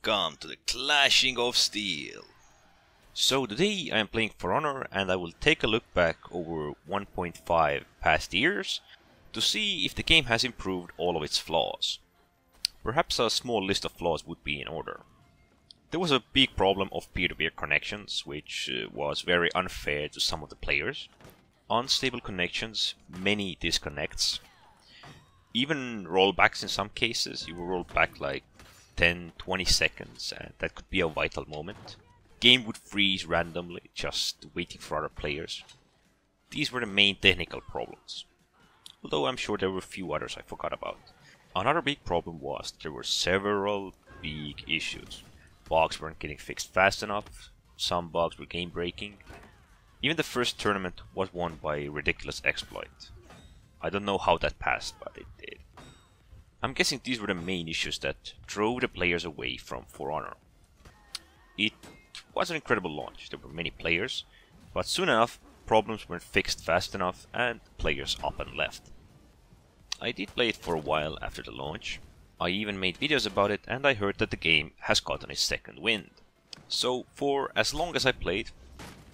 welcome to the Clashing of Steel. So today I am playing For Honor and I will take a look back over 1.5 past years to see if the game has improved all of its flaws. Perhaps a small list of flaws would be in order. There was a big problem of peer-to-peer connections, which was very unfair to some of the players. Unstable connections, many disconnects. Even rollbacks in some cases, you will roll back like 10-20 seconds and that could be a vital moment. Game would freeze randomly, just waiting for other players. These were the main technical problems. Although I'm sure there were a few others I forgot about. Another big problem was there were several big issues. Bugs weren't getting fixed fast enough, some bugs were game breaking. Even the first tournament was won by a ridiculous exploit. I don't know how that passed, but it did. I'm guessing these were the main issues that drove the players away from For Honor. It was an incredible launch, there were many players, but soon enough problems weren't fixed fast enough and players up and left. I did play it for a while after the launch. I even made videos about it and I heard that the game has gotten its second wind. So for as long as I played,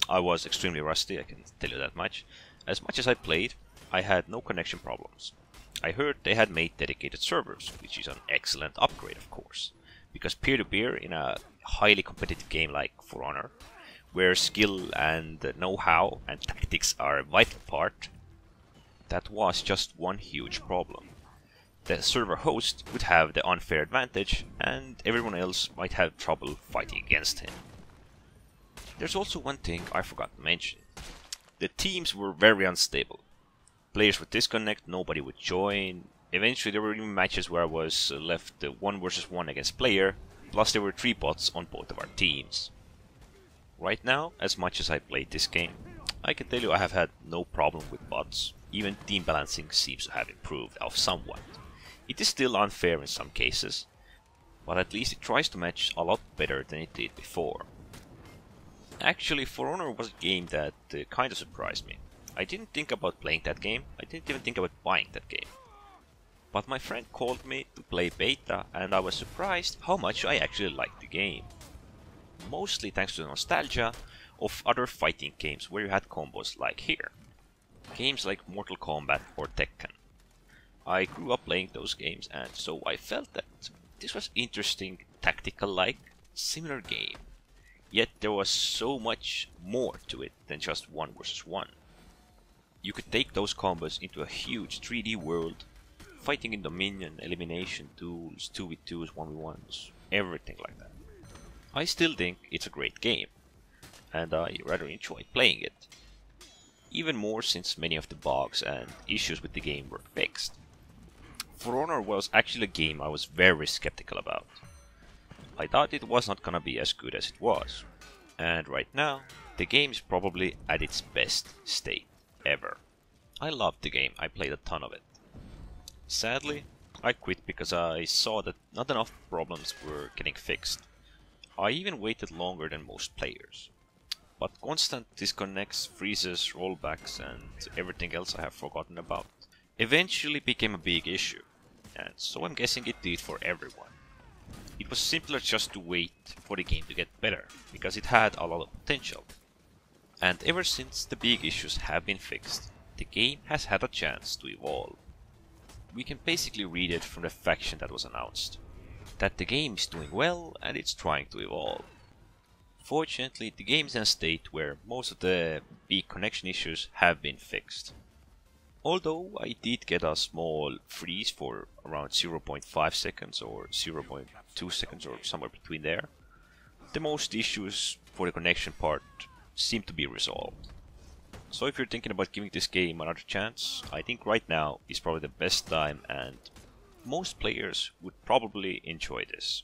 I was extremely rusty, I can tell you that much. As much as I played, I had no connection problems. I heard they had made dedicated servers, which is an excellent upgrade of course. Because peer-to-peer in a highly competitive game like For Honor, where skill and know-how and tactics are a vital part, that was just one huge problem. The server host would have the unfair advantage and everyone else might have trouble fighting against him. There's also one thing I forgot to mention. The teams were very unstable. Players would disconnect, nobody would join. Eventually there were even matches where I was left 1 versus 1 against player, plus there were 3 bots on both of our teams. Right now, as much as I played this game, I can tell you I have had no problem with bots. Even team balancing seems to have improved somewhat. It is still unfair in some cases, but at least it tries to match a lot better than it did before. Actually, For Honor was a game that kinda surprised me. I didn't think about playing that game, I didn't even think about buying that game. But my friend called me to play beta and I was surprised how much I actually liked the game. Mostly thanks to the nostalgia of other fighting games where you had combos like here. Games like Mortal Kombat or Tekken. I grew up playing those games and so I felt that this was interesting, tactical-like, similar game. Yet there was so much more to it than just 1 versus 1. You could take those combos into a huge 3D world, fighting in Dominion, elimination, duels, 2v2s, 1v1s, everything like that. I still think it's a great game, and I rather enjoy playing it. Even more since many of the bugs and issues with the game were fixed. For Honor was actually a game I was very skeptical about. I thought it was not gonna be as good as it was, and right now, the game is probably at its best state ever. I loved the game, I played a ton of it. Sadly, I quit because I saw that not enough problems were getting fixed. I even waited longer than most players. But constant disconnects, freezes, rollbacks and everything else I have forgotten about eventually became a big issue, and so I'm guessing it did for everyone. It was simpler just to wait for the game to get better, because it had a lot of potential. And ever since the big issues have been fixed, the game has had a chance to evolve. We can basically read it from the faction that was announced, that the game is doing well and it's trying to evolve. Fortunately, the game is in a state where most of the big connection issues have been fixed. Although I did get a small freeze for around 0.5 seconds or 0.2 seconds or somewhere between there, the most issues for the connection part seem to be resolved. So if you're thinking about giving this game another chance, I think right now is probably the best time and most players would probably enjoy this.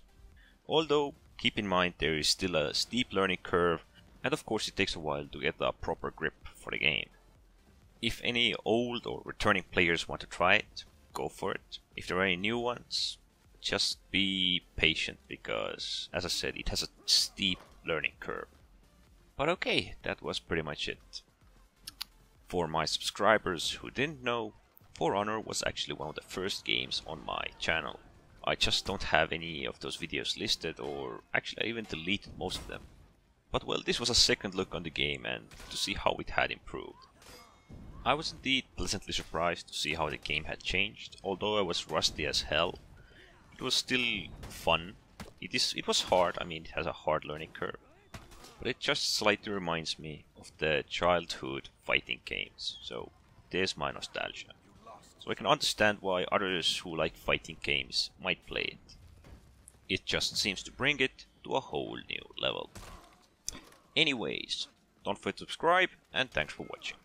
Although, keep in mind there is still a steep learning curve and of course it takes a while to get a proper grip for the game. If any old or returning players want to try it, go for it. If there are any new ones, just be patient because, as I said, it has a steep learning curve. But okay, that was pretty much it. For my subscribers who didn't know, For Honor was actually one of the first games on my channel. I just don't have any of those videos listed, or actually I even deleted most of them. But well, this was a second look on the game and to see how it had improved. I was indeed pleasantly surprised to see how the game had changed. Although I was rusty as hell, it was still fun. It was hard, I mean it has a hard learning curve. But it just slightly reminds me of the childhood fighting games, so there's my nostalgia. So I can understand why others who like fighting games might play it. It just seems to bring it to a whole new level. Anyways, don't forget to subscribe and thanks for watching.